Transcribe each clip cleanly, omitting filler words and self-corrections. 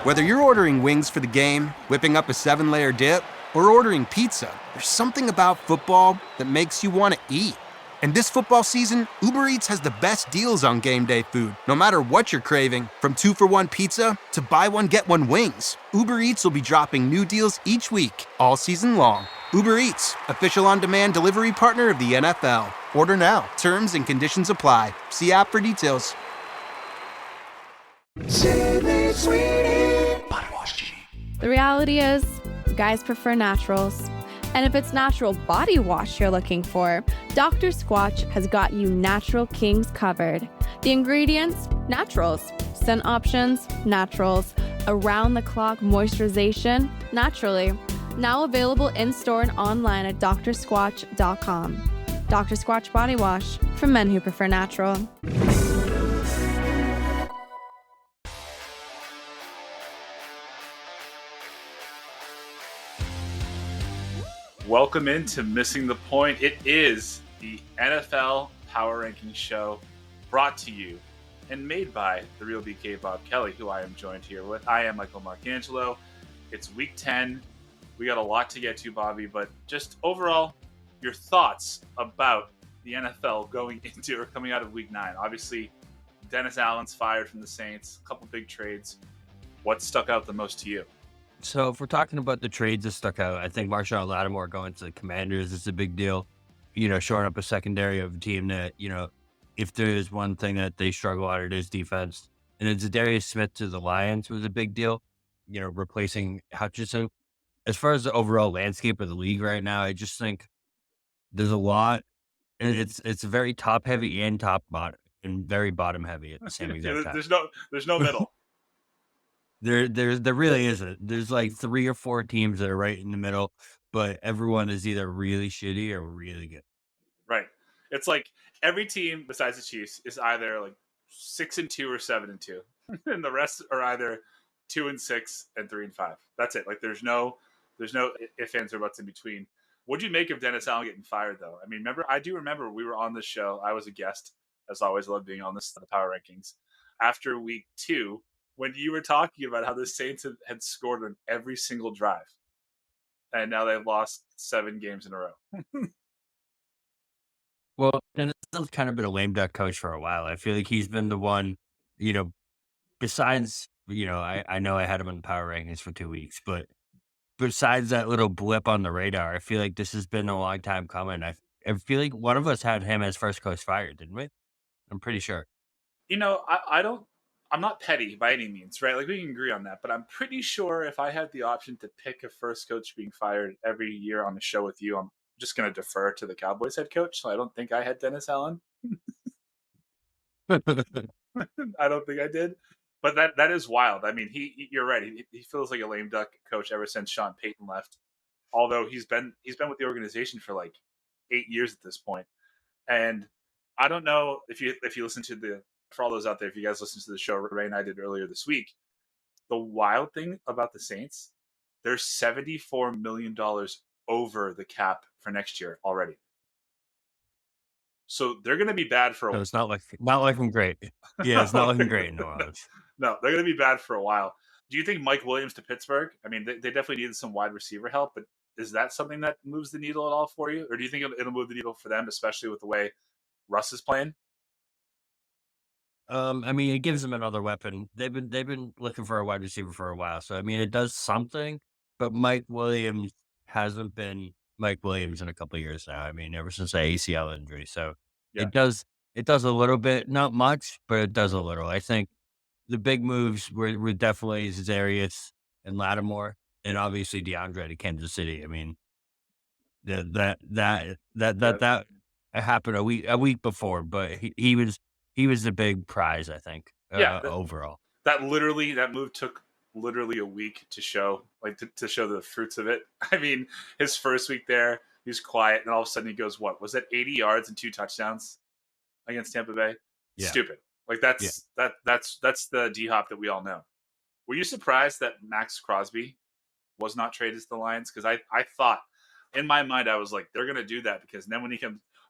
Whether you're ordering wings for the game, whipping up a 7-layer dip, or ordering pizza, there's something about football that makes you want to eat. And this football season, Uber Eats has the best deals on game day food. No matter what you're craving, from 2-for-1 pizza to buy one, get one wings, Uber Eats will be dropping new deals each week, all season long. Uber Eats, official on-demand delivery partner of the NFL. Order now. Terms and conditions apply. See app for details. The reality is, guys prefer naturals. And if it's natural body wash you're looking for, Dr. Squatch has got you Natural Kings covered. The ingredients? Naturals. Scent options? Naturals. Around-the-clock moisturization? Naturally. Now available in-store and online at drsquatch.com. Dr. Squatch Body Wash, for men who prefer natural. Welcome into Missing the Point. It is the NFL Power Ranking Show, brought to you and made by the real BK Bob Kelly, who I am joined here with. I am Michael Marcangelo. It's week 10. We got a lot to get to, Bobby, but just overall, your thoughts about the NFL going into or coming out of week 9. Obviously, Dennis Allen's fired from the Saints, a couple big trades. What stuck out the most to you? So if we're talking about the trades that stuck out, I think Marshon and Lattimore going to the Commanders is a big deal. Shoring up a secondary of a team that, if there is one thing that they struggle at, it is defense. And then Zadarius Smith to the Lions was a big deal, replacing Hutchinson. As far as the overall landscape of the league right now, I just think there's a lot. And it's very top heavy and top bottom and very bottom heavy at the same exact time. There's no middle. There really isn't. There's like 3 or 4 teams that are right in the middle, but everyone is either really shitty or really good. Right. It's like every team besides the Chiefs is either like 6-2 or 7-2, and the rest are either 2-6 and 3-5. That's it. Like there's no ifs, ands, or buts in between. What'd you make of Dennis Allen getting fired, though? I mean, I do remember we were on this show. I was a guest, as always. I love being on the Power Rankings. After week 2. When you were talking about how the Saints had scored on every single drive, and now they've lost 7 games in a row. Well, Dennis has kind of been a lame duck coach for a while. I feel like he's been the one, besides, I know I had him in the power rankings for 2 weeks, but besides that little blip on the radar, I feel like this has been a long time coming. I feel like one of us had him as first coach fired, didn't we? I'm pretty sure. I'm not petty by any means, right? Like we can agree on that, but I'm pretty sure if I had the option to pick a first coach being fired every year on the show with you, I'm just going to defer to the Cowboys head coach. So I don't think I had Dennis Allen. I don't think I did, but that is wild. I mean, you're right. He feels like a lame duck coach ever since Sean Payton left. Although he's been with the organization for like 8 years at this point, and I don't know if you listen to for all those out there, if you guys listen to the show Ray and I did earlier this week, the wild thing about the Saints, they're $74 million over the cap for next year already. So they're going to be bad for a while. No, it's not looking great. Yeah, it's not looking great. No, they're going to be bad for a while. Do you think Mike Williams to Pittsburgh? I mean, they definitely needed some wide receiver help, but is that something that moves the needle at all for you? Or do you think it'll move the needle for them, especially with the way Russ is playing? I mean, it gives them another weapon. They've been looking for a wide receiver for a while, so I mean, it does something. But Mike Williams hasn't been Mike Williams in a couple of years now. I mean, ever since the ACL injury, so Yeah. it does a little bit, not much, but it does a little. I think the big moves were definitely Zadarius and Lattimore, and obviously DeAndre to Kansas City. I mean, that happened a week before, but he was the big prize, I think. Overall. That move took literally a week to show, to show the fruits of it. I mean, his first week there, he was quiet, and all of a sudden he goes, what was that? 80 yards and 2 touchdowns against Tampa Bay. Yeah. Stupid. Like that's the D-Hop that we all know. Were you surprised that Max Crosby was not traded to the Lions? Because I thought in my mind I was like, they're going to do that because then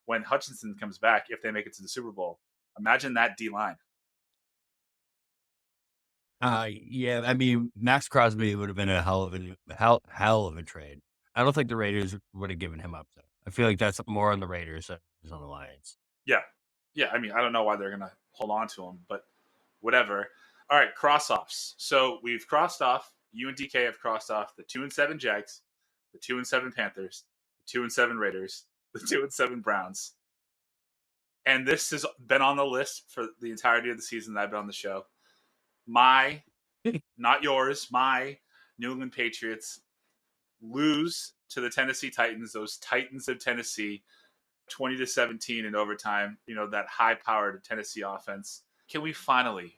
when Hutchinson comes back, if they make it to the Super Bowl, Imagine that D-line. Yeah, I mean, Max Crosby would have been a hell of a trade. I don't think the Raiders would have given him up, though. I feel like that's more on the Raiders than on the Lions. Yeah. Yeah, I mean, I don't know why they're going to hold on to him, but whatever. All right, cross-offs. So we've crossed off, you and DK have crossed off the 2-7 Jags, the 2-7 Panthers, the 2-7 Raiders, the 2-7 Browns. And this has been on the list for the entirety of the season that I've been on the show. My, not yours, my New England Patriots lose to the Tennessee Titans, those Titans of Tennessee, 20-17 in overtime, that high-powered Tennessee offense. Can we finally,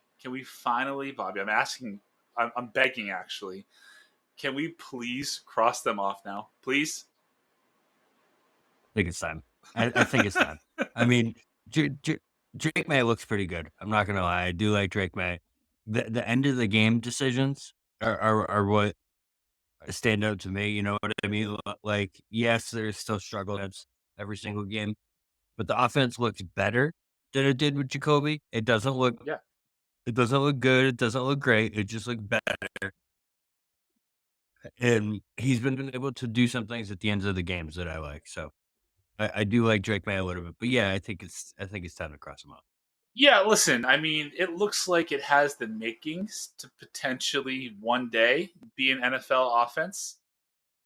Bobby, I'm begging actually, can we please cross them off now? Please? I think it's time. I think it's time. I mean, Drake May looks pretty good. I'm not going to lie. I do like Drake May. The end of the game decisions are what stand out to me. You know what I mean? Like, yes, there's still struggles every single game, but the offense looks better than it did with Jacoby. It doesn't look good. It doesn't look great. It just looks better. And he's been able to do some things at the ends of the games that I like. So I do like Drake May a little bit, but yeah, I think it's time to cross him off. Yeah, listen, I mean, it looks like it has the makings to potentially one day be an NFL offense.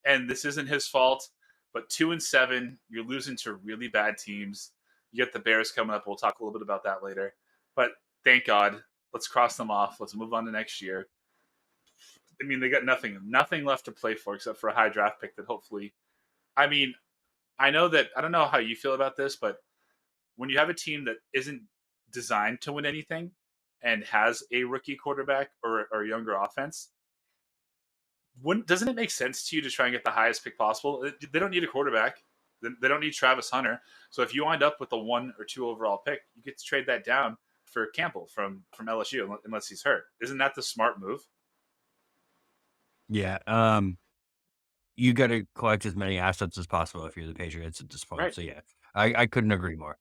And this isn't his fault, but 2-7, you're losing to really bad teams. You get the Bears coming up. We'll talk a little bit about that later. But thank God, let's cross them off. Let's move on to next year. I mean, they got nothing left to play for except for a high draft pick that hopefully, I mean, I don't know how you feel about this, but when you have a team that isn't designed to win anything and has a rookie quarterback or a younger offense, doesn't it make sense to you to try and get the highest pick possible? They don't need a quarterback. They don't need Travis Hunter. So if you wind up with a 1 or 2 overall pick, you get to trade that down for Campbell from LSU, unless he's hurt. Isn't that the smart move? Yeah. You got to collect as many assets as possible if you're the Patriots at this point. Right. So yeah, I couldn't agree more.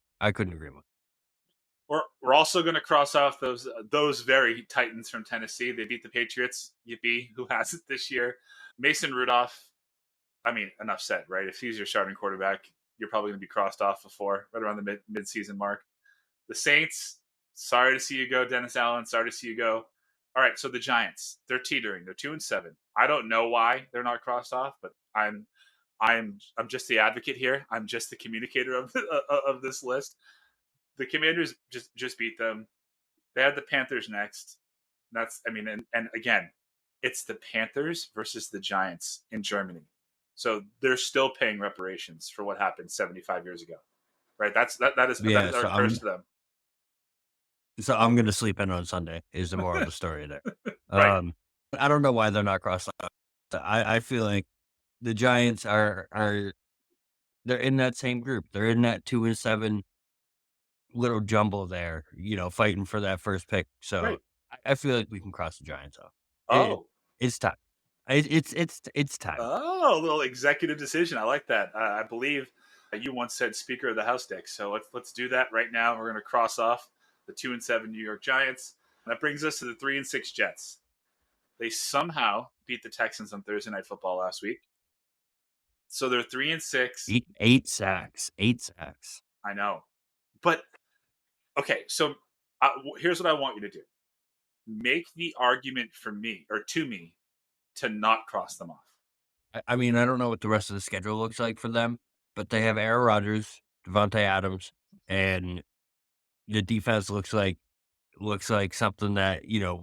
We're also going to cross off those very Titans from Tennessee. They beat the Patriots. Yippee! Who has it this year? Mason Rudolph. I mean, enough said, right? If he's your starting quarterback, you're probably going to be crossed off before, right around the mid-season mark. The Saints. Sorry to see you go, Dennis Allen. Sorry to see you go. All right, so the Giants, they're teetering. They're 2-7. I don't know why they're not crossed off, but I'm just the advocate here. I'm just the communicator of this list. The Commanders just beat them. They had the Panthers next. And again, it's the Panthers versus the Giants in Germany. So they're still paying reparations for what happened 75 years ago, right? That is our curse to them. So I'm going to sleep in on Sunday is the moral of the story there. Right. I don't know why they're not crossed off. I feel like the Giants are they're in that same group. They're in that 2-7 little jumble there, fighting for that first pick. So right. I feel like we can cross the Giants off. It's time. It's time. Oh, a little executive decision. I like that. I believe you once said Speaker of the House, Dick. So let's do that right now. We're going to cross off the 2-7 New York Giants. And that brings us to the 3-6 Jets. They somehow beat the Texans on Thursday Night Football last week. So they're 3-6. 8 sacks. I know. But, okay, so here's what I want you to do. Make the argument for me, or to me, to not cross them off. I mean, I don't know what the rest of the schedule looks like for them, but they have Aaron Rodgers, Devontae Adams, and the defense looks like something that,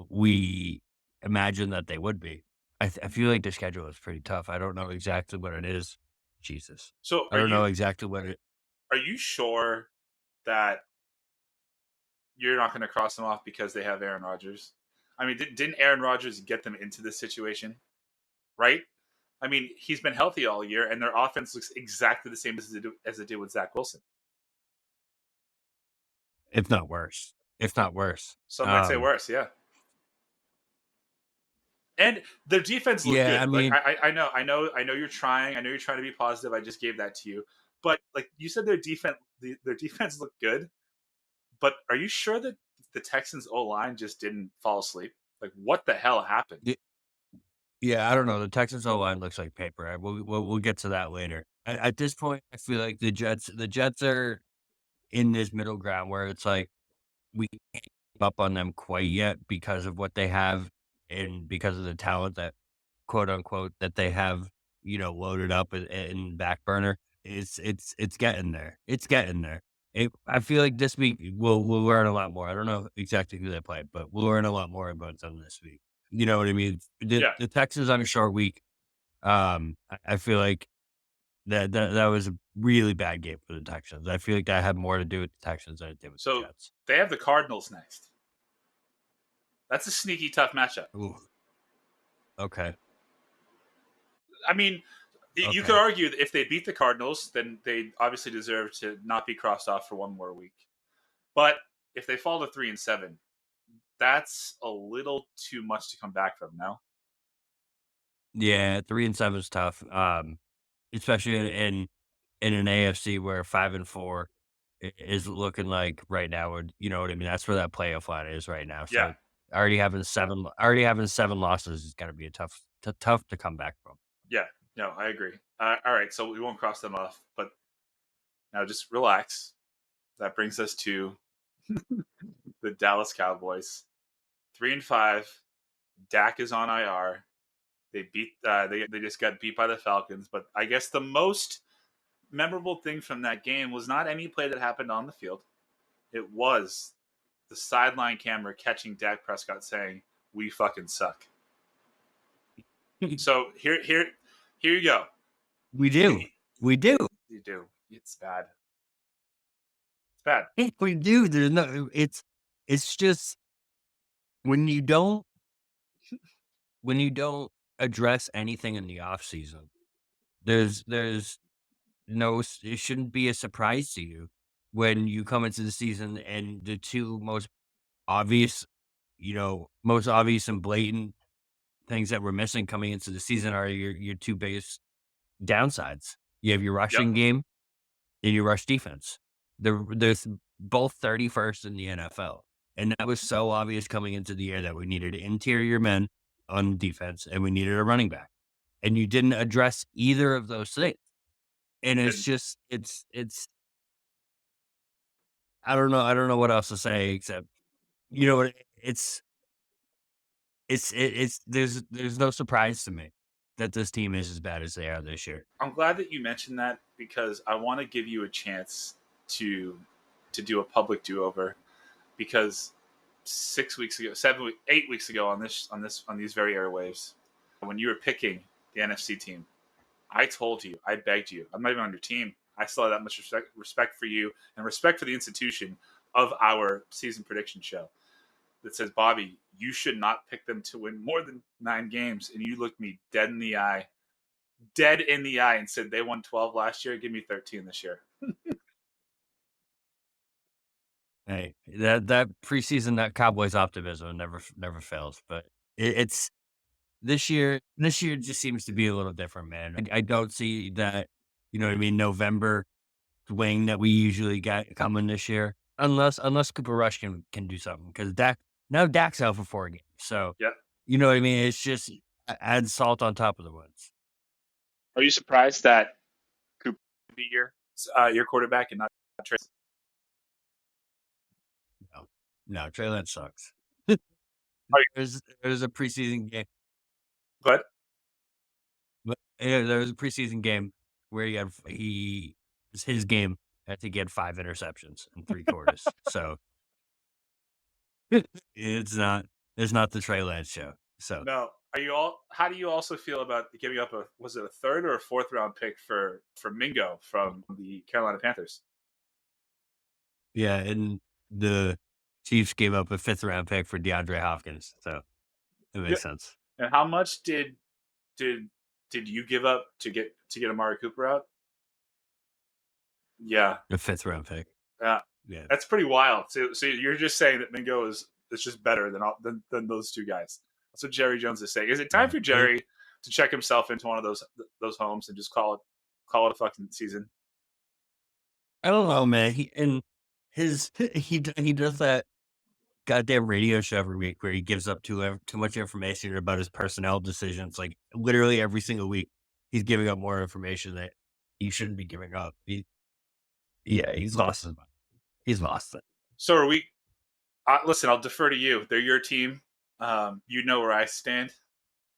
we imagine that they would be. I feel like the schedule is pretty tough. I don't know exactly what it is. Jesus. So I don't know exactly what it. Are you sure that you're not going to cross them off because they have Aaron Rodgers? I mean, didn't Aaron Rodgers get them into this situation? Right? I mean, he's been healthy all year, and their offense looks exactly the same as it did with Zach Wilson. If not worse. Some might say worse, yeah. And their defense looked good. I mean, I know you're trying. I know you're trying to be positive. I just gave that to you. But like you said, their defense looked good. But are you sure that the Texans O-line just didn't fall asleep? Like, what the hell happened? Yeah, I don't know. The Texans O-line looks like paper. We'll get to that later. At this point, I feel like the Jets are in this middle ground where it's like we can't keep up on them quite yet because of what they have and because of the talent that quote unquote that they have, loaded up in back burner. It's getting there. It's getting there. I feel like this week we'll learn a lot more. I don't know exactly who they played, but we'll learn a lot more about them this week. You know what I mean? Yeah. The Texans on a short week. I feel like that was a really bad game for the Texans. I feel like that had more to do with the Texans than it did with the Jets. They have the Cardinals next. That's a sneaky tough matchup. Ooh. Okay. I mean, you could argue that if they beat the Cardinals, then they obviously deserve to not be crossed off for one more week. But if they fall to 3-7, that's a little too much to come back from now. Yeah, 3-7 is tough. Especially in an AFC where 5-4 is looking like right now. You know what I mean? That's where that playoff line is right now. So Yeah. already having 7 losses is going to be tough to come back from. Yeah, no, I agree. All right, so we won't cross them off, but now just relax. That brings us to the Dallas Cowboys. 3-5. Dak is on IR. They beat. They just got beat by the Falcons. But I guess the most memorable thing from that game was not any play that happened on the field. It was the sideline camera catching Dak Prescott saying, "We fucking suck." So here you go. We do. You do. It's bad. It's bad. We do. There's no. It's just when you don't address anything in the off season, there's no. It shouldn't be a surprise to you when you come into the season and the two most obvious, and blatant things that we're missing coming into the season are your two biggest downsides. You have your rushing game and your rush defense. There's both 31st in the NFL. And that was so obvious coming into the year that we needed interior men on defense and we needed a running back. And you didn't address either of those things. And it's just, it's, I don't know what else to say except, there's no surprise to me that this team is as bad as they are this year. I'm glad that you mentioned that because I want to give you a chance to do a public do-over because 8 weeks ago on these very airwaves, when you were picking the NFC team, I told you, I begged you, I'm not even on your team. I still have that much respect for you and respect for the institution of our season prediction show that says, Bobby, you should not pick them to win more than 9 games. And you looked me dead in the eye and said they won 12 last year. Give me 13 this year. Hey, that preseason, that Cowboys optimism never fails, but it's this year just seems to be a little different, man. I don't see that, November swing that we usually get coming this year, unless Cooper Rush can do something because Dak's out for 4 games. So, you know what I mean? It's just add salt on top of the wounds. Are you surprised that Cooper will be your quarterback and not Trey? No, Trey Lance sucks. There's a preseason game. But there was a preseason game where his game. I think he had 5 interceptions in 3 quarters. So it's not the Trey Lance show. So no, how do you also feel about giving up was it a 3rd or a 4th round pick for Mingo from the Carolina Panthers? Yeah, and the Chiefs gave up a 5th round pick for DeAndre Hopkins. So it makes sense. And how much did you give up to get Amari Cooper out? Yeah, a 5th round pick. Yeah, that's pretty wild. So you're just saying that Mingo is just better than those 2 guys. That's what Jerry Jones is saying. Is it time for Jerry to check himself into one of those homes and just call it a fucking season? I don't know, man. he does that goddamn radio show every week where he gives up too much information about his personnel decisions. Like literally every single week, he's giving up more information that he shouldn't be giving up. He's lost his mind. He's lost it. So are we? Listen, I'll defer to you. They're your team. You know where I stand.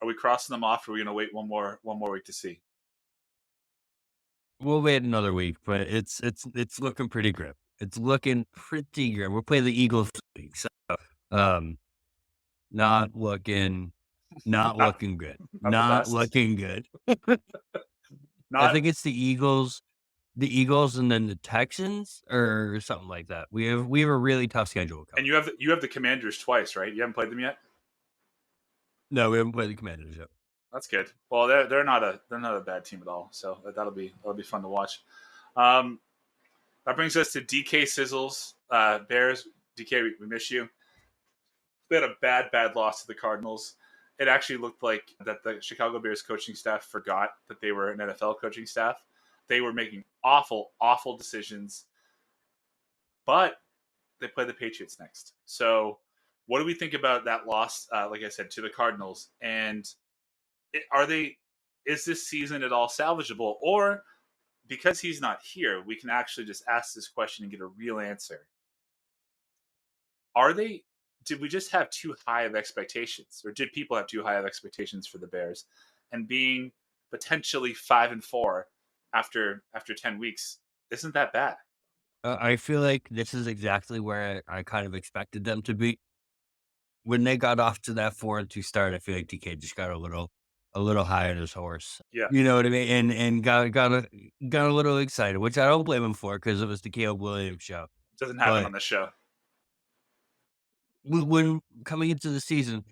Are we crossing them off, or are we going to wait one more week to see? We'll wait another week, but it's looking pretty grim. It's looking pretty grim. We're playing the Eagles this week, so not looking good. Not looking good. I think it's the Eagles, and then the Texans or something like that. We have a really tough schedule coming. And you have the Commanders twice, right? You haven't played them yet? No, we haven't played the Commanders yet. That's good. Well, they're not a bad team at all. So that'll be fun to watch. That brings us to DK Sizzles Bears. DK, we miss you. They had a bad loss to the Cardinals. It actually looked like that the Chicago Bears coaching staff forgot that they were an NFL coaching staff. They were making awful decisions, but they play the Patriots next. So what do we think about that loss, like I said, to the Cardinals? And is this season at all salvageable? Or because he's not here, we can actually just ask this question and get a real answer. Did we just have too high of expectations, or did people have too high of expectations for the Bears? And being potentially 5-4 after 10 weeks isn't that bad. I feel like this is exactly where I kind of expected them to be. When they got off to that 4-2 start, I feel like DK just got a little high on his horse. Yeah, you know what I mean, and got a little excited, which I don't blame him for because it was the Caleb Williams show. Doesn't happen on the show. When coming into the season,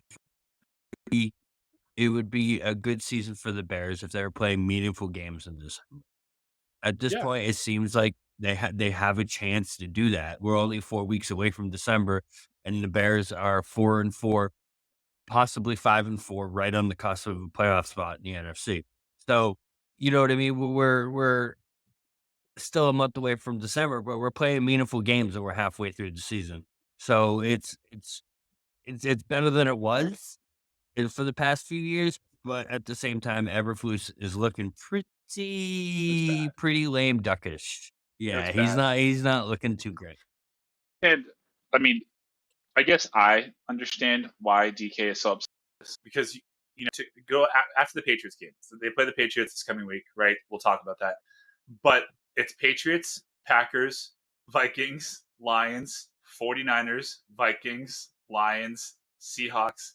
it would be a good season for the Bears if they were playing meaningful games in this. At this point, it seems like they have a chance to do that. We're only 4 weeks away from December, and the Bears are 4-4, possibly 5-4, right on the cusp of a playoff spot in the NFC. So, you know what I mean? We're still a month away from December, but we're playing meaningful games and we're halfway through the season. So it's better than it was for the past few years, but at the same time, Eberflus is looking pretty lame duckish. Yeah, he's not looking too great. And I mean, I guess I understand why DK is so upset because to go after the Patriots game. So they play the Patriots this coming week, right? We'll talk about that. But it's Patriots, Packers, Vikings, Lions, 49ers, Vikings, Lions, Seahawks,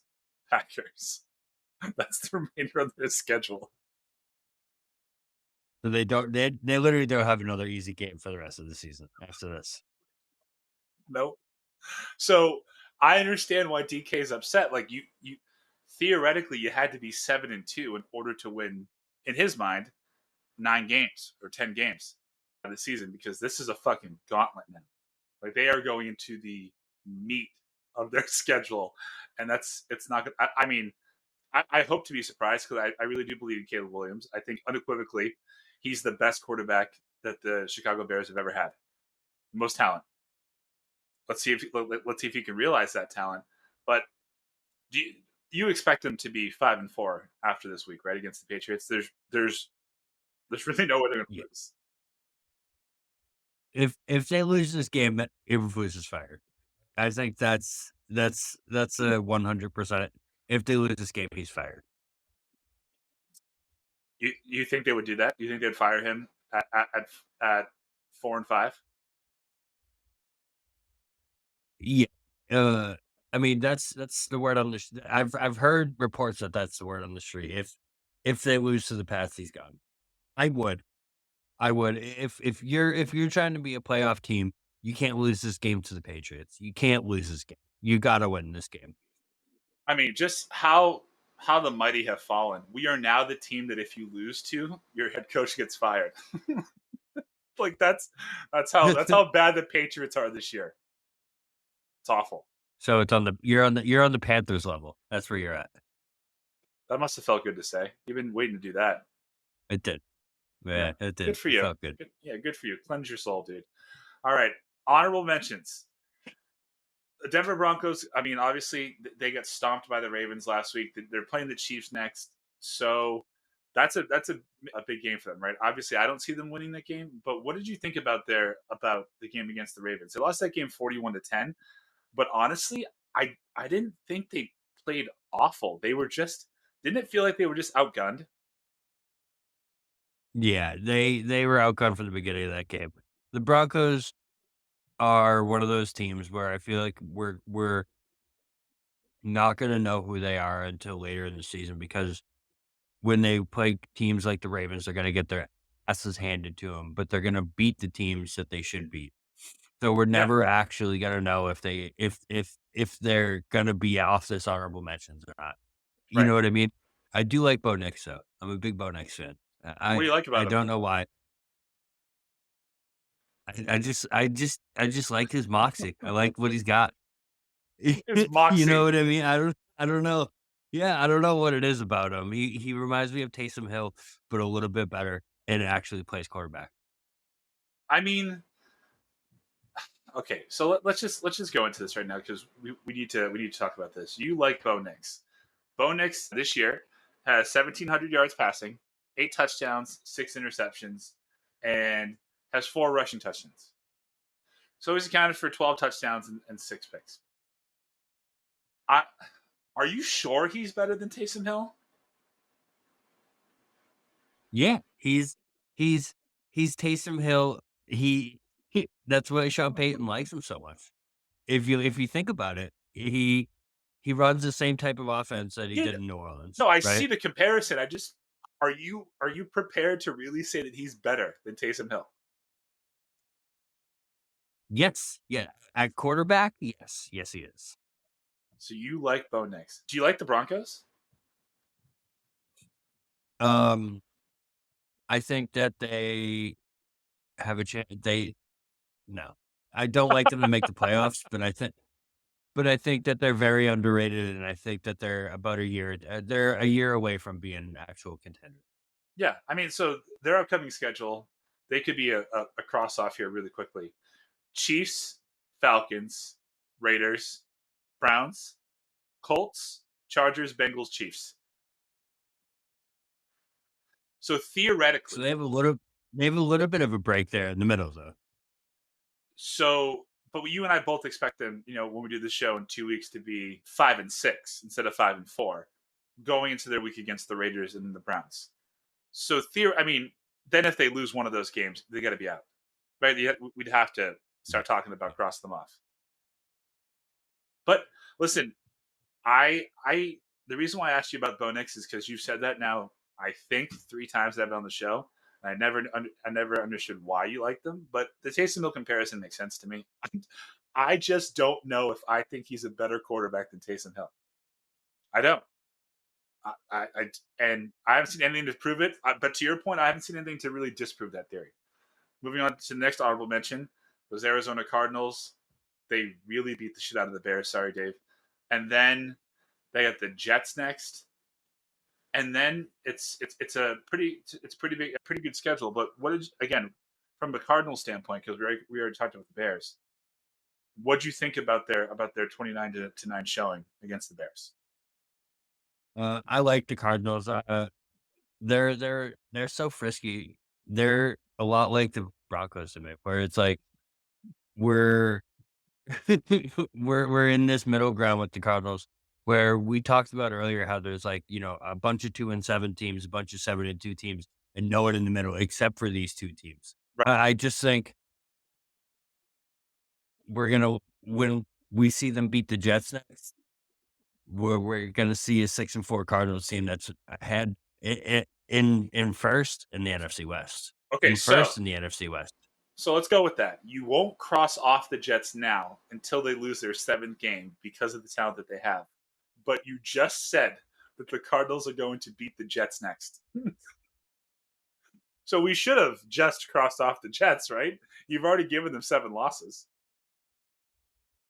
Packers. That's the remainder of their schedule. So they literally don't have another easy game for the rest of the season after this. Nope. So I understand why DK is upset. Like you theoretically you had to be 7-2 in order to win, in his mind, 9 games or 10 games of the season, because this is a fucking gauntlet now. Like they are going into the meat of their schedule, and it's not good. I mean, I hope to be surprised because I really do believe in Caleb Williams. I think unequivocally he's the best quarterback that the Chicago Bears have ever had. Most talent. Let's see if he can realize that talent. But do you expect him to be 5-4 after this week, right, against the Patriots? There's really no way they're going to lose. If they lose this game, Eberflus is fired. I think that's a 100%. If they lose this game, he's fired. You think they would do that? Do you think they'd fire him at 4-5? Yeah. I mean that's the word on the. I've heard reports that that's the word on the street. If they lose to the Pats, he's gone. I would. If you're trying to be a playoff team, you can't lose this game to the Patriots. You can't lose this game. You got to win this game. I mean, just how the mighty have fallen. We are now the team that if you lose to, your head coach gets fired. Like that's how bad the Patriots are this year. It's awful. So it's you're on the Panthers level. That's where you're at. That must have felt good to say. You've been waiting to do that. It did. Yeah, it did. Good for you. It felt good. Yeah, good for you. Cleanse your soul, dude. All right. Honorable mentions. The Denver Broncos, I mean, obviously, they got stomped by the Ravens last week. They're playing the Chiefs next. So that's a big game for them, right? Obviously, I don't see them winning that game. But what did you think about the game against the Ravens? They lost that game 41-10. But honestly, I didn't think they played awful. They were just didn't it feel like they were just outgunned? Yeah, they were outgunned from the beginning of that game. The Broncos are one of those teams where I feel like we're not gonna know who they are until later in the season because when they play teams like the Ravens, they're gonna get their asses handed to them, but they're gonna beat the teams that they should beat. So we're Yeah, never actually gonna know if they're gonna be off this honorable mentions or not. You right. know what I mean? I do like Bo Nix though. I'm a big Bo Nix fan. What do you like I about him? don't know why. I just like his moxie. I like what he's got. His You know moxie. what I mean? I don't know. Yeah, I don't know what it is about him. He reminds me of Taysom Hill, but a little bit better and actually plays quarterback. I mean, okay, so let's just go into this right now because we need to talk about this. You like Bo Nix. Bo Nix this year has 1,700 yards passing, 8 touchdowns, 6 interceptions, and has 4 rushing touchdowns. So he's accounted for 12 touchdowns and 6 picks. Are you sure he's better than Taysom Hill? Yeah, he's Taysom Hill. He that's why Sean Payton likes him so much. If you think about it, he runs the same type of offense that he Yeah, did in New Orleans, no, I see right? the comparison. I just are you prepared to really say that he's better than Taysom Hill? Yes, yeah. At quarterback, yes, yes, he is. So you like Bo Nix. Do you like the Broncos? Um, I think that they have a chance. No, I don't like them to make the playoffs, but I think that they're very underrated, and I think that they're about a year. They're a year away from being an actual contender. Yeah, I mean, so their upcoming schedule, they could be a cross off here really quickly. Chiefs, Falcons, Raiders, Browns, Colts, Chargers, Bengals, Chiefs. So So theoretically, they have a little bit of a break there in the middle, though. but you and I both expect them, when we do the show in 2 weeks to be 5-6 instead of 5-4, going into their week against the Raiders and the Browns. So I mean, then if they lose one of those games, they got to be out, right? We'd have to start talking about cross them off. But listen, I the reason why I asked you about Bo Nix is because you've said that now I think 3 times that I've been on the show. I never understood why you like them, but the Taysom Hill comparison makes sense to me. I just don't know if I think he's a better quarterback than Taysom Hill. I don't. And I haven't seen anything to prove it. But to your point, I haven't seen anything to really disprove that theory. Moving on to the next honorable mention, those Arizona Cardinals. They really beat the shit out of the Bears. Sorry, Dave. And then they got the Jets next. And then it's a pretty good schedule. But again, from the Cardinals standpoint, because we already talked about the Bears. What'd you think about their 29-9 showing against the Bears? I like the Cardinals. They're so frisky. They're a lot like the Broncos to me, where it's like we're we're in this middle ground with the Cardinals, where we talked about earlier how there's like a bunch of 2-7 teams, a bunch of 7-2 teams, and no one in the middle except for these 2 teams. Right. I just think we're gonna when we see them beat the Jets next, we're gonna see a 6-4 Cardinals team that's ahead in first in the NFC West. Okay, In first in the NFC West. So let's go with that. You won't cross off the Jets now until they lose their 7th game because of the talent that they have. But you just said that the Cardinals are going to beat the Jets next. So we should have just crossed off the Jets, right? You've already given them 7 losses.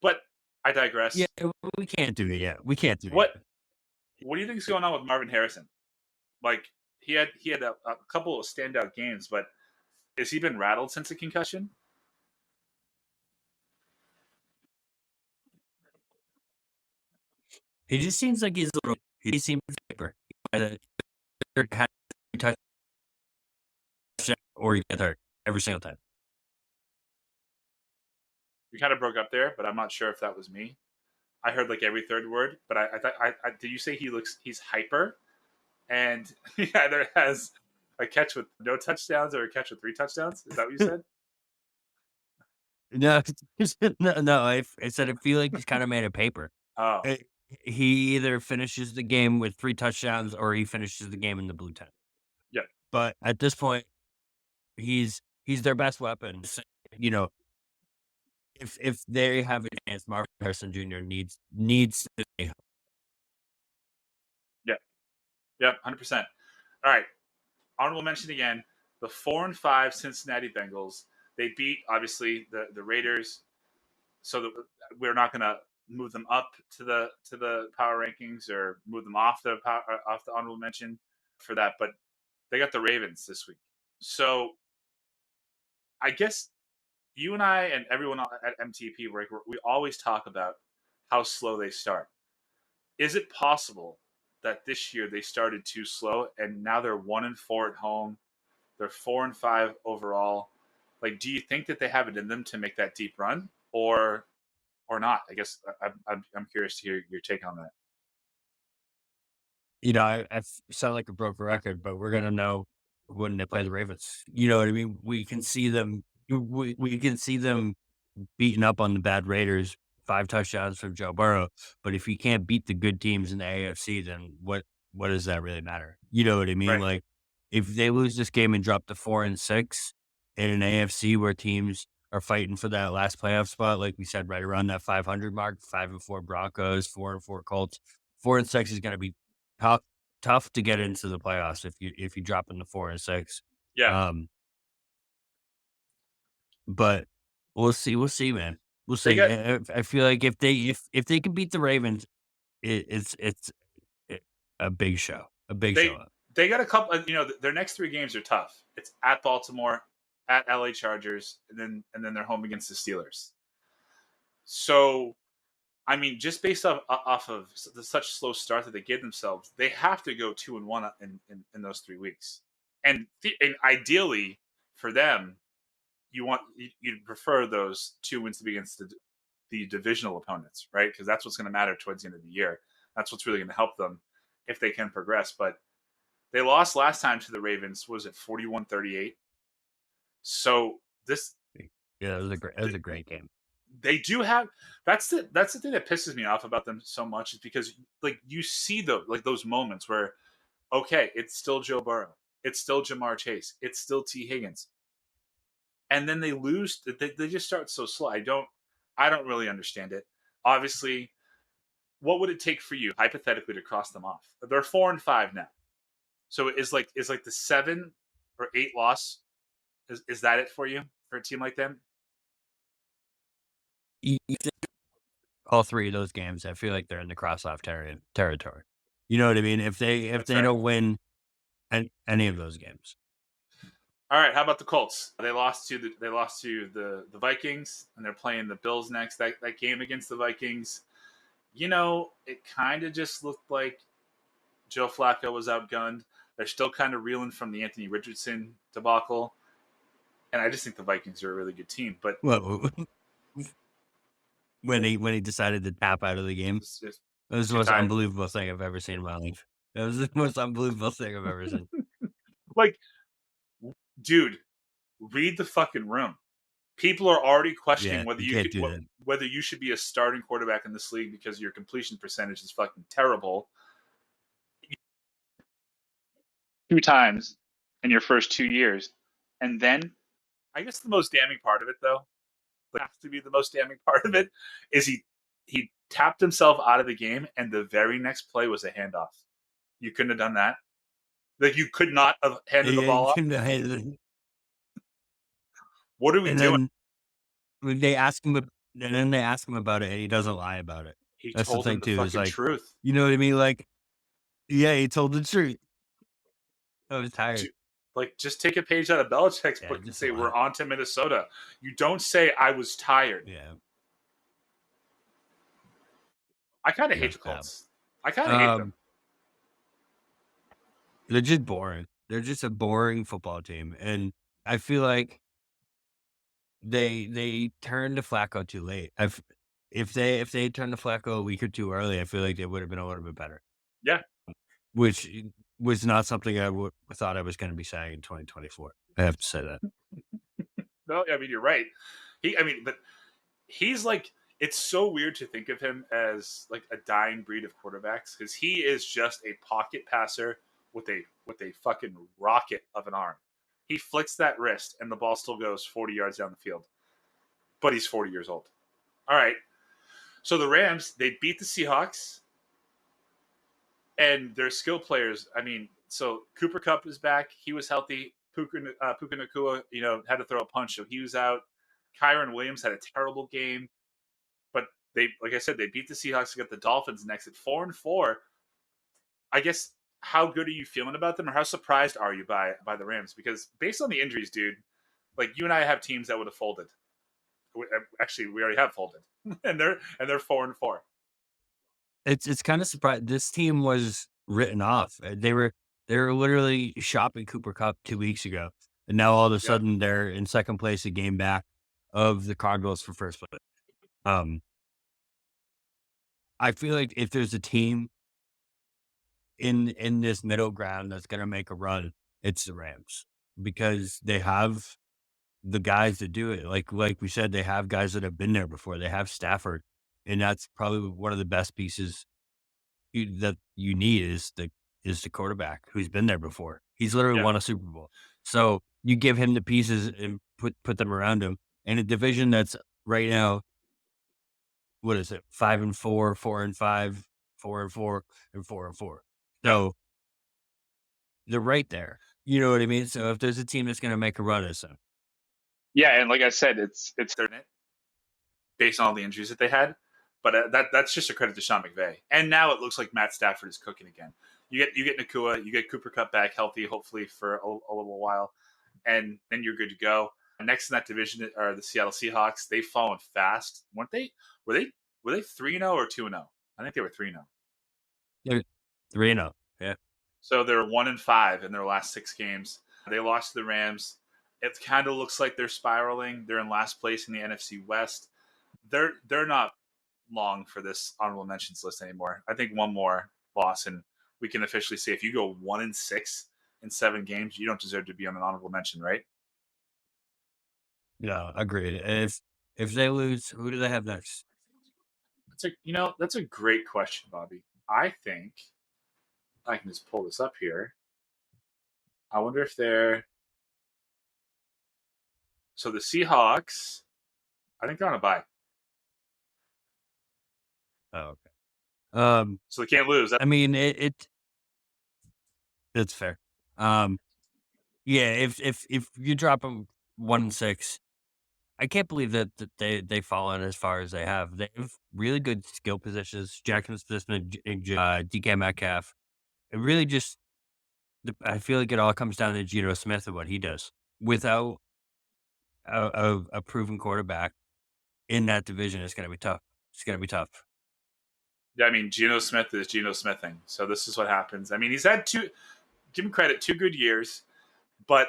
But I digress. Yeah, we can't do it yet. We can't do it What yet. What do you think is going on with Marvin Harrison? Like he had a couple of standout games, but has he been rattled since the concussion? He just seems like he's a little. He seems hyper. Or he gets hurt every single time. You kind of broke up there, but I'm not sure if that was me. I heard like every third word, but I thought did you say he's hyper, and he either has a catch with no touchdowns or a catch with 3 touchdowns? Is that what you said? No, no. I said I feel like he's kind of made of paper. Oh, He either finishes the game with 3 touchdowns or he finishes the game in the blue tent. yeah. But at this point, he's their best weapon. So, you know, if they have a chance, Marshon Jr. needs to stay. Yeah, 100%. All right. Honorable mention again, the 4-5 Cincinnati Bengals. They beat, obviously, the Raiders, so that we're not going to move them up to the power rankings or move them off the honorable mention for that. But they got the Ravens this week. So I guess you and I and everyone at MTP, we always talk about how slow they start. Is it possible that this year they started too slow and now they're 1-4 at home? They're 4-5 overall. Like, do you think that they have it in them to make that deep run, or not? I guess I'm curious to hear your take on that. You know, I sound like a broken record, but we're gonna know when they play the Ravens. You know what I mean? We can see them. We can see them beating up on the bad Raiders. 5 touchdowns from Joe Burrow. But if you can't beat the good teams in the AFC, then what does that really matter? You know what I mean? Right. Like, if they lose this game and drop to 4-6 in an AFC where teams are fighting for that last playoff spot, like we said, right around that 500 mark, 5-4 Broncos, 4-4 Colts, 4-6 is going to be tough to get into the playoffs if you drop into 4-6. Yeah. But we'll see, man. We'll see. I feel like if they can beat the Ravens, it's a big show. A big show. They got a couple. Their next 3 games are tough. It's at Baltimore, at LA Chargers, and then they're home against the Steelers. So, I mean, just based off of such slow start that they gave themselves, they have to go 2-1 in those 3 weeks. And ideally for them, you'd prefer those 2 wins to be against the divisional opponents, right? Because that's what's going to matter towards the end of the year. That's what's really going to help them if they can progress. But they lost last time to the Ravens. Was it 41-38? So this, yeah, it was a great game. They do have that's the thing that pisses me off about them so much, is because like you see those moments where, okay, it's still Joe Burrow, it's still Jamar Chase, it's still T. Higgins, and then they lose. They just start so slow. I don't really understand it. Obviously, what would it take for you hypothetically to cross them off? They're 4-5 now, so is like the 7 or 8 loss. Is that it for you for a team like them? All 3 of those games, I feel like they're in the cross-off territory. You know what I mean? If they don't win any of those games. All right, how about the Colts? They lost to the Vikings, and they're playing the Bills next. That game against the Vikings, it kind of just looked like Joe Flacco was outgunned. They're still kind of reeling from the Anthony Richardson debacle, and I just think the Vikings are a really good team. But when he decided to tap out of the game, it was the most unbelievable thing I've ever seen in my life. It was the most unbelievable thing I've ever seen. Like, dude, read the fucking room. People are already questioning whether you should be a starting quarterback in this league because your completion percentage is fucking terrible. 2 times in your first 2 years. And then, I guess the most damning part of it, though, has to be the most damning part of it, is he tapped himself out of the game, and the very next play was a handoff. You couldn't have done that. Like, you could not have handed the ball off. What are we doing? They ask him, and then they ask him about it, and he doesn't lie about it. That's told the thing, too. It's like, truth. You know what I mean? Like, yeah, he told the truth. I was tired. Like, just take a page out of Belichick's book and say, we're on to Minnesota. You don't say, I was tired. Yeah. I kind of hate the Colts. I kind of hate them. Um, they're just boring. They're just a boring football team, and I feel like they turned to Flacco too late. If they turned to Flacco a week or two early, I feel like they would have been a little bit better. Yeah. Which was not something I thought I was going to be saying in 2024. I have to say that. No, I mean, you're right. But he's like, it's so weird to think of him as like a dying breed of quarterbacks because he is just a pocket passer with a fucking rocket of an arm. He flicks that wrist and the ball still goes 40 yards down the field. But he's 40 years old. All right. So the Rams, they beat the Seahawks and their skill players. I mean, so Cooper Kupp is back. He was healthy. Puka Nacua, had to throw a punch, so he was out. Kyron Williams had a terrible game. But like I said, they beat the Seahawks. They got the Dolphins next at 4-4. I guess, how good are you feeling about them, or how surprised are you by the Rams? Because based on the injuries, dude, like you and I have teams that would have folded. Actually, we already have folded, and they're 4-4. It's kind of surprising. This team was written off. They were literally shopping Cooper Kupp 2 weeks ago, and now all of a Yeah, sudden they're in second place, a game back of the Cardinals for first place. I feel like if there's a team in this middle ground that's going to make a run, it's the Rams because they have the guys to do it. Like we said, they have guys that have been there before. They have Stafford, and that's probably one of the best pieces that you need is the quarterback who's been there before. He's literally yeah, won a Super Bowl. So you give him the pieces and put them around him in a division that's right now, what is it? 5-4, 4-5, 4-4, and 4-4. yeah, So they're right there. You know what I mean? So if there's a team that's going to make a run, it's them. yeah. And like I said, it's their net based on all the injuries that they had. But that's just a credit to Sean McVay. And now it looks like Matt Stafford is cooking again. You get Nacua, you get Cooper Kupp back healthy, hopefully for a little while, and then you're good to go. Next in that division are the Seattle Seahawks. They've fallen fast, weren't they? Were they 3-0 or 2-0? I think they were 3-0. They're 3-0. Yeah. So they're 1-5 in their last 6 games. They lost to the Rams. It kind of looks like they're spiraling. They're in last place in the NFC West. They're not long for this honorable mentions list anymore. I think one more loss and we can officially say if you go 1-6 in 7 games, you don't deserve to be on an honorable mention, right? Yeah, agreed. And if they lose, who do they have next? That's a great question, Bobby. I think I can just pull this up here. I wonder if they're so the Seahawks. I think they're on a bye, Oh, okay. so they can't lose. I mean, it's fair. Yeah, if you drop them 1-6, I can't believe that they've fallen as far as they have. They have really good skill positions. Jackson Smith and DK Metcalf. It really just, I feel like it all comes down to Geno Smith and what he does. Without a proven quarterback in that division, it's going to be tough. It's going to be tough. Yeah, I mean, Geno Smith is Geno Smithing. So this is what happens. I mean, he's had give him credit, 2 good years, but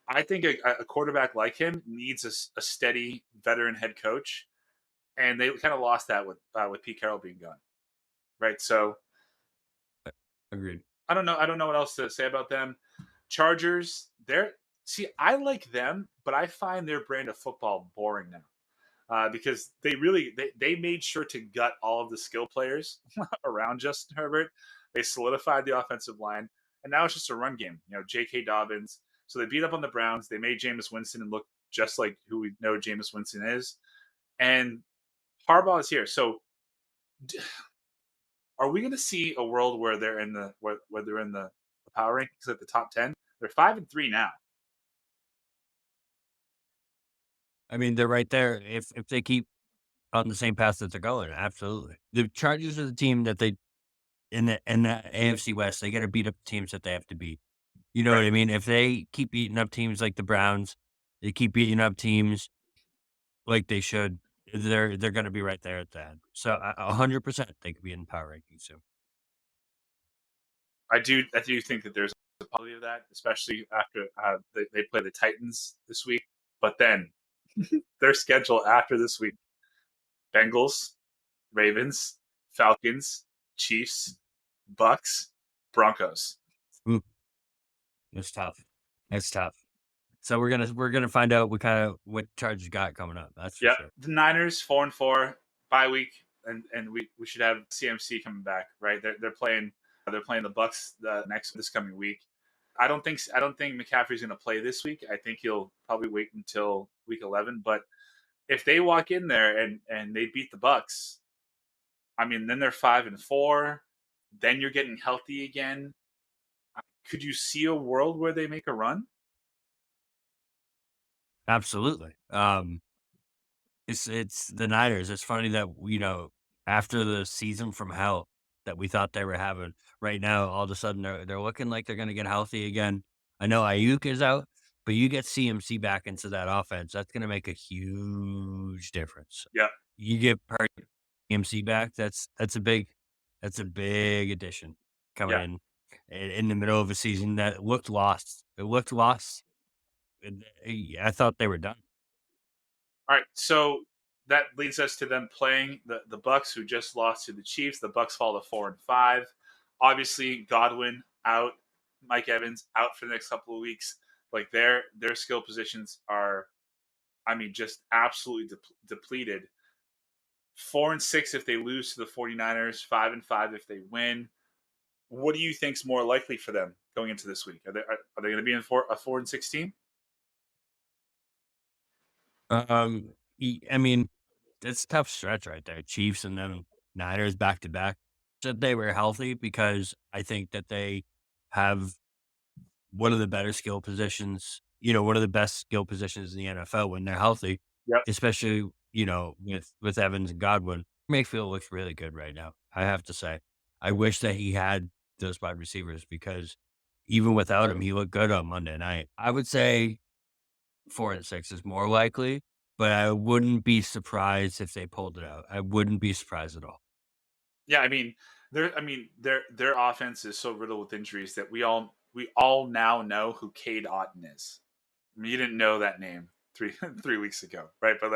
I think a quarterback like him needs a steady veteran head coach, and they kind of lost that with Pete Carroll being gone, right? So Agreed. I don't know what else to say about them. Chargers, I like them, but I find their brand of football boring now. Because they made sure to gut all of the skill players around Justin Herbert. They solidified the offensive line, and now it's just a run game. J.K. Dobbins. So they beat up on the Browns. They made Jameis Winston look just like who we know Jameis Winston is, and Harbaugh is here. So are we going to see a world where they're in the power rankings at the top 10? They're 5-3 now. I mean, they're right there. If they keep on the same path that they're going, absolutely. The Chargers are the team that they in the AFC West. They got to beat up the teams that they have to beat. You know what I mean? If they keep beating up teams like the Browns, they keep beating up teams like they should. They're going to be right there at that. So 100% they could be in the power rankings soon. I do think that there's a possibility of that, especially after they play the Titans this week. But then their schedule after this week: Bengals, Ravens, Falcons, Chiefs, Bucks, Broncos. Ooh, it's tough. It's tough. So we're gonna find out what Chargers got coming up. That's for Yeah, sure. the Niners 4-4 bye week, and we should have CMC coming back, right? They're playing the Bucks this coming week. I don't think McCaffrey's going to play this week. I think he'll probably wait until week 11. But if they walk in there and they beat the Bucks, I mean, then they're 5-4. Then you're getting healthy again. Could you see a world where they make a run? Absolutely. It's the Niners. It's funny that after the season from hell that we thought they were having, right now all of a sudden they're looking like they're going to get healthy again. I know Ayuk is out, but you get CMC back into that offense, that's going to make a huge difference. Yeah. You get CMC back, that's a big addition coming in the middle of a season that looked lost. It looked lost. I thought they were done. All right, so that leads us to them playing the Bucks, who just lost to the Chiefs. The Bucks fall to 4-5. Obviously, Godwin out, Mike Evans out for the next couple of weeks. Like their skill positions are, I mean, just absolutely depleted. 4-6 if they lose to the 49ers, 5-5 if they win. What do you think's more likely for them going into this week? Are they going to be in a 4-6 team? I mean, it's a tough stretch right there. Chiefs and then Niners back to back. Said they were healthy because I think that they have one of the better skill positions, one of the best skill positions in the NFL when they're healthy. Yep. Especially, with Evans and Godwin. Mayfield looks really good right now, I have to say. I wish that he had those wide receivers because even without him, he looked good on Monday night. I would say 4-6 is more likely, but I wouldn't be surprised if they pulled it out. I wouldn't be surprised at all. Yeah, I mean, their offense is so riddled with injuries that we all now know who Cade Otton is. I mean, you didn't know that name 3 weeks ago, right? But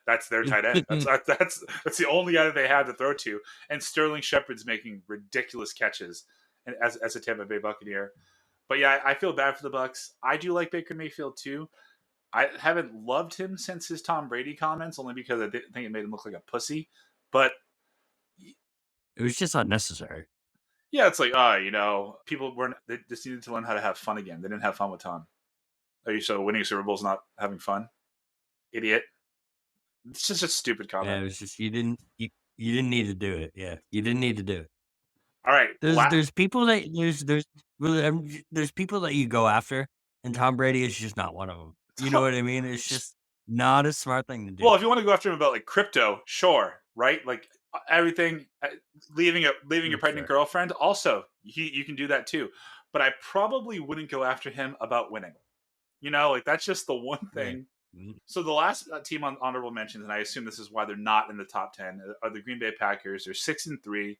that's their tight end. That's the only guy that they have to throw to. And Sterling Shepard's making ridiculous catches as a Tampa Bay Buccaneer. But yeah, I feel bad for the Bucks. I do like Baker Mayfield too. I haven't loved him since his Tom Brady comments, only because I didn't think it made him look like a pussy. But it was just unnecessary. Yeah, it's like, people they just needed to learn how to have fun again. They didn't have fun with Tom. Are you so winning Super Bowl's not having fun? Idiot. It's just a stupid comment. Yeah, it was just you didn't need to do it. Yeah, you didn't need to do it. All right. There's people that there's people that you go after, and Tom Brady is just not one of them. You know what I mean? It's just not a smart thing to do. Well, if you want to go after him about like crypto, sure, right? Like everything, leaving your pregnant girlfriend, also you can do that too. But I probably wouldn't go after him about winning. Like that's just the one thing. Right. So the last team on honorable mentions, and I assume this is why they're not in the top 10, are the Green Bay Packers. They're 6-3.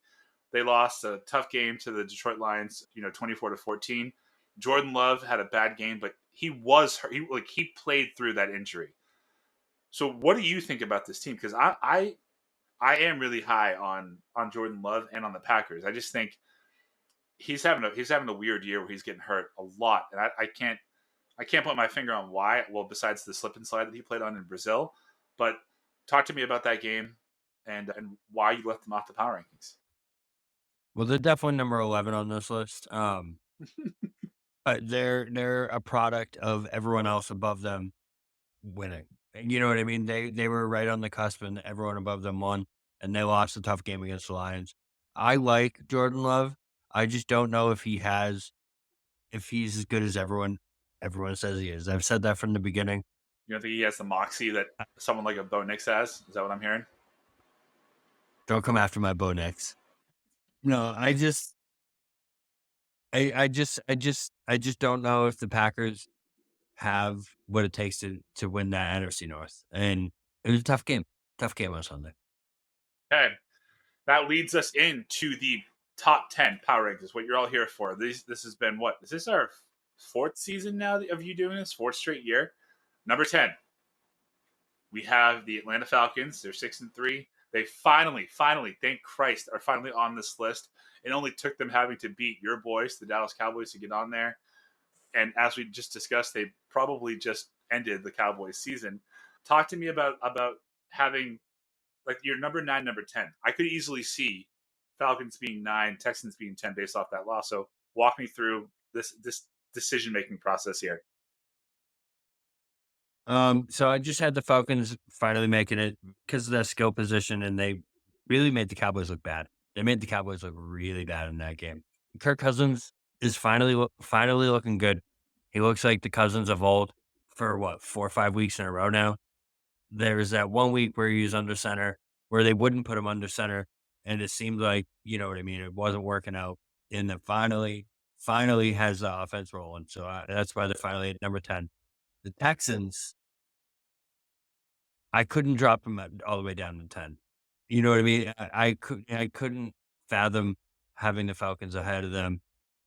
They lost a tough game to the Detroit Lions, 24-14. Jordan Love had a bad game, but he was hurt. He played through that injury. So what do you think about this team? Because I am really high on Jordan Love and on the Packers. I just think he's having a weird year where he's getting hurt a lot, and I can't put my finger on why. Well, besides the slip and slide that he played on in Brazil, but talk to me about that game and why you left them off the power rankings. Well, they're definitely number 11 on this list. But they're a product of everyone else above them winning. You know what I mean? They were right on the cusp, and everyone above them won, and they lost a tough game against the Lions. I like Jordan Love. I just don't know if he's as good as everyone says he is. I've said that from the beginning. You don't think he has the moxie that someone like a Bo Nix has? Is that what I'm hearing? Don't come after my Bo Nix. No, I just don't know if the Packers have what it takes to win that NFC North. And it was a tough game. Tough game on Sunday. Okay. That leads us into the top 10 power rankings, what you're all here for. This has been what? Is this our fourth season now of you doing this? Fourth straight year? Number 10, we have the Atlanta Falcons. They're 6-3. They finally, thank Christ, are finally on this list. It only took them having to beat your boys, the Dallas Cowboys, to get on there. And as we just discussed, they probably just ended the Cowboys season. Talk to me about having like your number 9, number 10. I could easily see Falcons being 9, Texans being 10 based off that loss. So walk me through this decision making process here. So I just had the Falcons finally making it because of that skill position, and they really made the Cowboys look bad. They made the Cowboys look really bad in that game. Kirk Cousins is finally looking good. He looks like the Cousins of old for 4 or 5 weeks in a row now. There was that 1 week where he was under center, where they wouldn't put him under center, and it seemed like, you know what I mean, it wasn't working out. And then finally has the offense rolling. So that's why they're finally at number 10. The Texans, I couldn't drop them all the way down to 10. You know what I mean? I couldn't fathom having the Falcons ahead of them,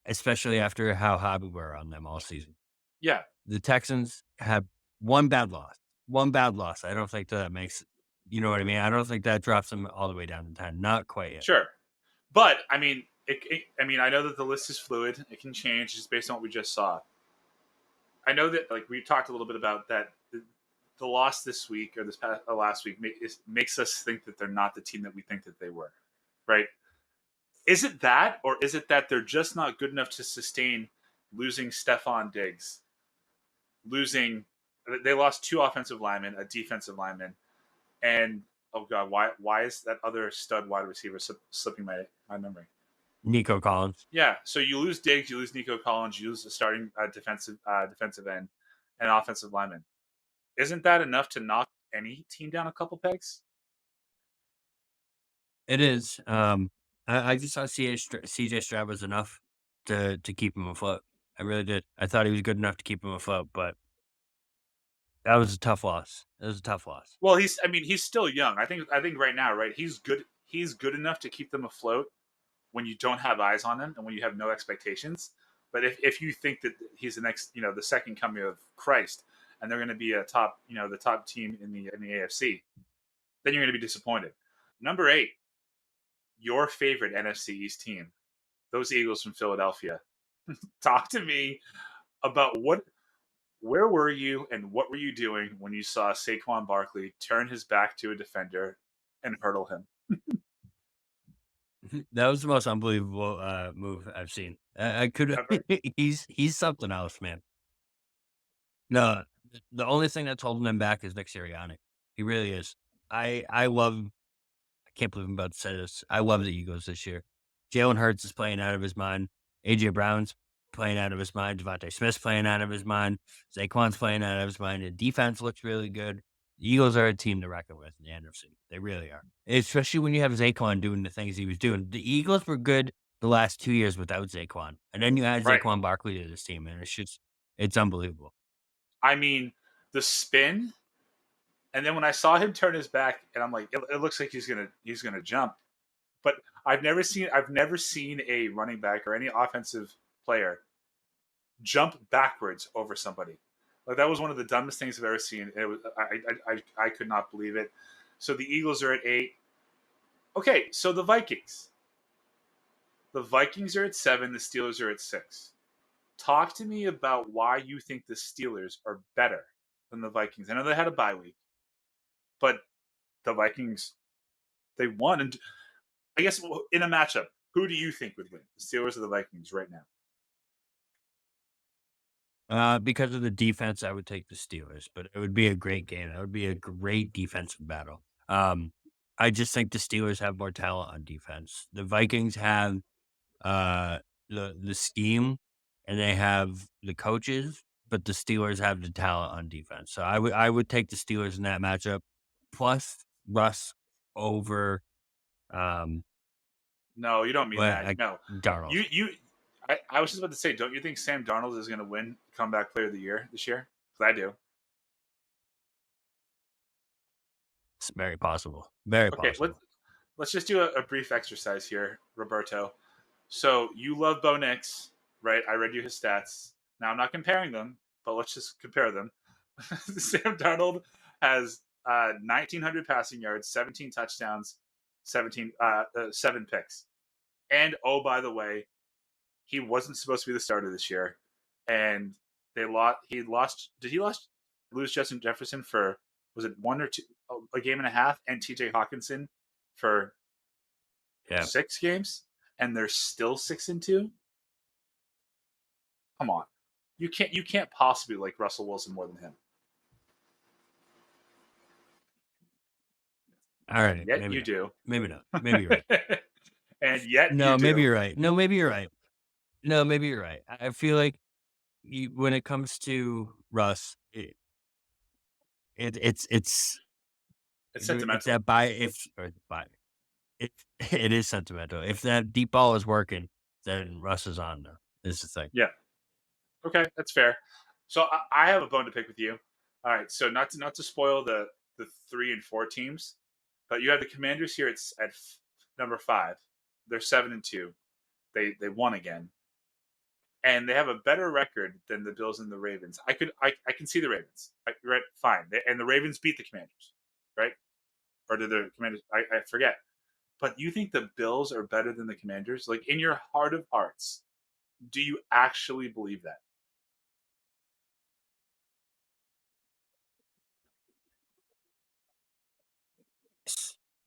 especially after how high we were on them all season. Yeah. The Texans have one bad loss. One bad loss. I don't think that makes, you know what I mean? I don't think that drops them all the way down to 10. Not quite yet. Sure. But, I mean, I know that the list is fluid. It can change just based on what we just saw. I know that, like, we talked a little bit about that. The loss this week or this past last week makes us think that they're not the team that we think that they were, right? Is it that, or is it that they're just not good enough to sustain losing Stephon Diggs? They lost 2 offensive linemen, a defensive lineman, and oh god, why is that other stud wide receiver slipping my memory? Nico Collins. Yeah, so you lose Diggs, you lose Nico Collins, you lose the starting defensive end and offensive lineman. Isn't that enough to knock any team down a couple pegs? It is. I just thought CJ Stroud was enough to keep him afloat. I really did. I thought he was good enough to keep him afloat, but that was a tough loss. It was a tough loss. Well, he's still young. I think right now, right, he's good enough to keep them afloat when you don't have eyes on him and when you have no expectations. But if you think that he's the next, the second coming of Christ, and they're going to be the top team in the AFC, then you're going to be disappointed. Number 8, your favorite NFC East team, those Eagles from Philadelphia. Talk to me about where were you and what were you doing when you saw Saquon Barkley turn his back to a defender and hurdle him? That was the most unbelievable move I've seen. I could. He's something else, man. No, the only thing that's holding him back is Nick Sirianni. He really is. I can't believe I'm about to say this. I love the Eagles this year. Jalen Hurts is playing out of his mind. AJ Brown's playing out of his mind. Devontae Smith's playing out of his mind. Saquon's playing out of his mind. The defense looks really good. The Eagles are a team to reckon with in the NFC. They really are. Especially when you have Saquon doing the things he was doing. The Eagles were good the last 2 years without Saquon. And then you add Saquon Barkley to this team, and it's unbelievable. I mean, the spin, and then when I saw him turn his back, and I'm like, it looks like he's gonna jump. But I've never seen a running back or any offensive player jump backwards over somebody. Like, that was one of the dumbest things I've ever seen. It was I could not believe it. So the Eagles are at 8. Okay, so the Vikings. The Vikings are at 7. The Steelers are at 6. Talk to me about why you think the Steelers are better than the Vikings. I know they had a bye week, but the Vikings, they won. And I guess in a matchup, who do you think would win, the Steelers or the Vikings right now? Because of the defense, I would take the Steelers, but it would be a great game. It would be a great defensive battle. I just think the Steelers have more talent on defense. The Vikings have the scheme and they have the coaches, but the Steelers have the talent on defense. So I would take the Steelers in that matchup. Plus Russ over. No, you don't mean that. No, Darnold. I was just about to say, don't you think Sam Darnold is going to win Comeback Player of the Year this year? Because I do. It's very possible. Very possible. Let's just do a brief exercise here, Roberto. So you love Bo Nix, right? I read you his stats. Now I'm not comparing them, but let's just compare them. Sam Darnold has 1,900 passing yards, 17 touchdowns, 7 picks. And oh, by the way, he wasn't supposed to be the starter this year, and they lost. He lost. Did he lose Justin Jefferson for, was it 1 or 2, a game and a half, and T.J. Hawkinson for 6 games, and they're still 6-2. Come on, you can't possibly like Russell Wilson more than him. All right. Yet maybe you not. do. Maybe not. Maybe you're right. And yet No, you do. maybe you're right. No, maybe you're right. No, maybe you're right. I feel like when it comes to Russ, it's sentimental. that it is sentimental. If that deep ball is working, then Russ is on there. Is the thing. Yeah. Okay, that's fair. So I have a bone to pick with you. All right, so not to spoil the 3 and 4 teams, but you have the Commanders here at number 5. They're 7-2. They won again, and they have a better record than the Bills and the Ravens. I can see the Ravens. Right, fine, and the Ravens beat the Commanders, right? Or did the Commanders? I forget. But you think the Bills are better than the Commanders? Like, in your heart of hearts, do you actually believe that?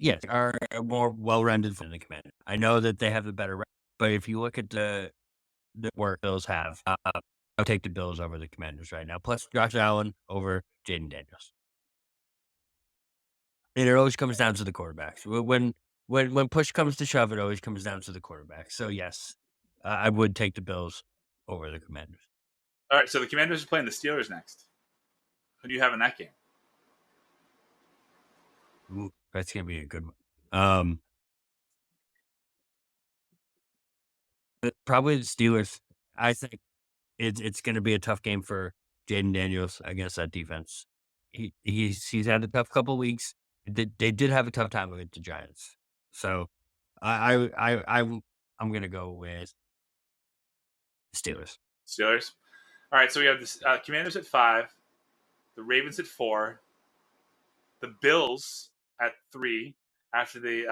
Yes, are more well-rounded than the Commanders. I know that they have the better record, but if you look at the work Bills have, I'll take the Bills over the Commanders right now. Plus Josh Allen over Jaden Daniels. And it always comes down to the quarterbacks. When push comes to shove, it always comes down to the quarterback. So yes, I would take the Bills over the Commanders. All right, so the Commanders are playing the Steelers next. Who do you have in that game? Ooh, that's gonna be a good one. Probably the Steelers. I think it's gonna be a tough game for Jaden Daniels against that defense. He's had a tough couple weeks. They did have a tough time against the Giants. So I'm gonna go with Steelers. Steelers. All right, so we have the Commanders at 5, the Ravens at 4, the Bills at 3 after they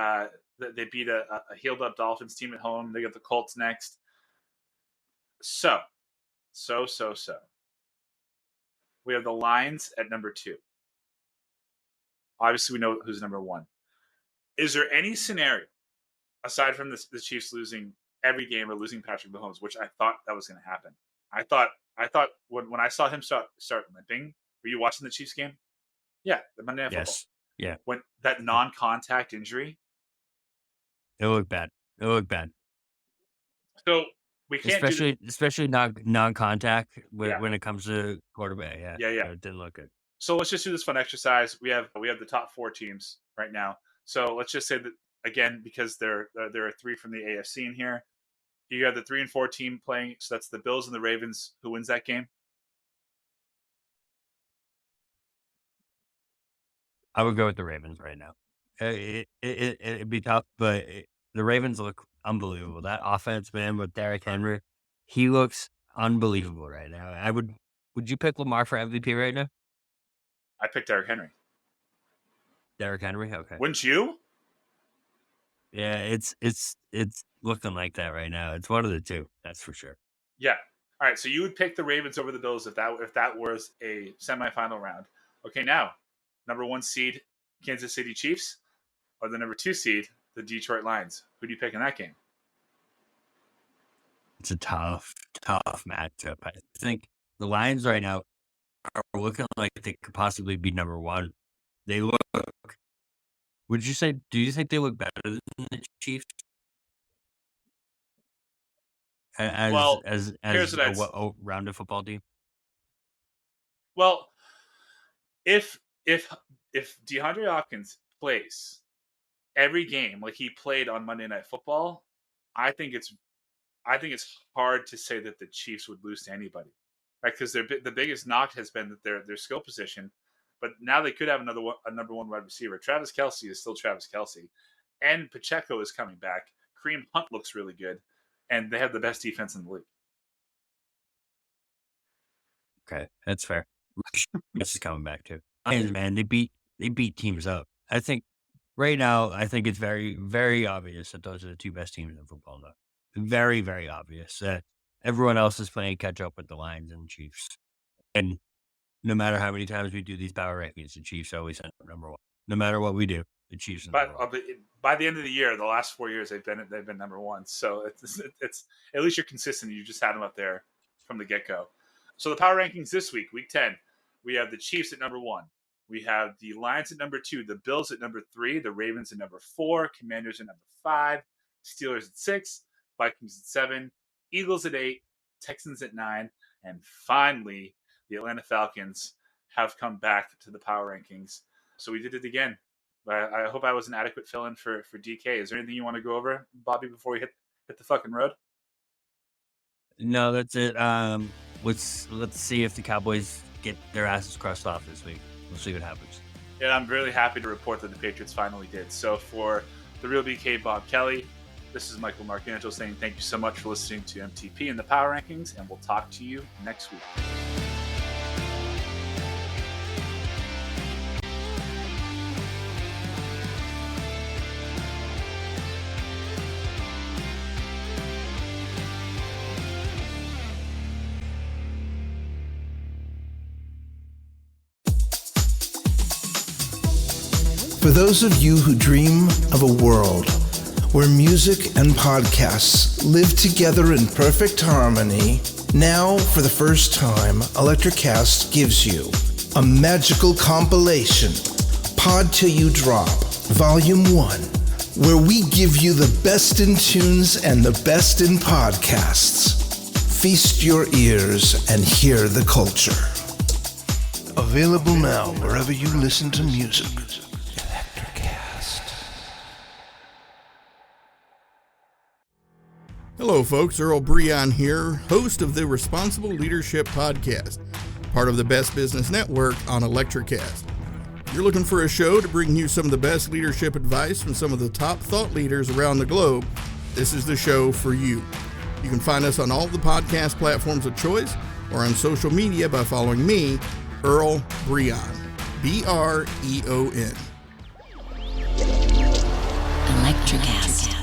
beat a healed up Dolphins team at home. They got the Colts next. So. We have the Lions at number 2. Obviously, we know who's number 1. Is there any scenario, aside from the Chiefs losing every game or losing Patrick Mahomes, which I thought that was going to happen? I thought when I saw him start limping. Were you watching the Chiefs game? Yeah, the Monday Night Football. Yeah. When that non-contact injury, it looked bad. So we can't, especially non-contact when it comes to quarterback. Yeah. It didn't look good. So let's just do this fun exercise. We have the top 4 teams right now. So let's just say that again, because there are 3 from the AFC in here. You have the 3 and 4 team playing. So that's the Bills and the Ravens. Who wins that game? I would go with the Ravens right now. It'd be tough, but the Ravens look unbelievable. That offense, man, with Derrick Henry, he looks unbelievable right now. Would you pick Lamar for MVP right now? I picked Derrick Henry. Derrick Henry, okay. Wouldn't you? Yeah, it's looking like that right now. It's one of the two, that's for sure. Yeah. All right. So you would pick the Ravens over the Bills if that was a semifinal round. Okay, now number 1 seed Kansas City Chiefs, or the number 2 seed the Detroit Lions. Who do you pick in that game? It's a tough matchup. I think the Lions right now are looking like they could possibly be number 1. They look. Do you think they look better than the Chiefs? As a rounded football team? Well, if DeAndre Hopkins plays every game like he played on Monday Night Football, I think it's hard to say that the Chiefs would lose to anybody, right? Because the biggest knock has been that their skill position, but now they could have a number 1 wide receiver. Travis Kelce is still Travis Kelce, and Pacheco is coming back. Kareem Hunt looks really good. and they have the best defense in the league. Okay, that's fair. This is coming back to Lions, man. They beat teams up. I think right now, it's very, very obvious that those are the two best teams in football. Though, very, very obvious that everyone else is playing catch up with the Lions and Chiefs. And no matter how many times we do these power rankings, the Chiefs always end up number one. No matter what we do, the Chiefs are number one. By the end of the year, the last 4 years they've been number one. So it's at least you're consistent. You just had them up there from the get-go. So the power rankings this week, week 10, we have the Chiefs at number 1. We have the Lions at number 2, the Bills at number 3, the Ravens at number 4, Commanders at number 5, Steelers at 6, Vikings at 7, Eagles at 8, Texans at 9, and finally, the Atlanta Falcons have come back to the power rankings. So we did it again. I hope I was an adequate fill-in for DK. Is there anything you want to go over, Bobby, before we hit the fucking road? No, that's it. Let's see if the Cowboys get their asses crossed off this week. We'll see what happens. Yeah, I'm really happy to report that the Patriots finally did. So for the real BK, Bob Kelly, this is Michael Marcangelo saying thank you so much for listening to MTP and the Power Rankings, and we'll talk to you next week. For those of you who dream of a world where music and podcasts live together in perfect harmony, now for the first time, Electricast gives you a magical compilation, Pod Till You Drop, Volume 1, where we give you the best in tunes and the best in podcasts. Feast your ears and hear the culture. Available now wherever you listen to music. Hello folks, Earl Breon here, host of the Responsible Leadership Podcast, part of the Best Business Network on Electricast. You're looking for a show to bring you some of the best leadership advice from some of the top thought leaders around the globe. This is the show for you. You can find us on all the podcast platforms of choice or on social media by following me, Earl Breon, B-R-E-O-N. Electricast.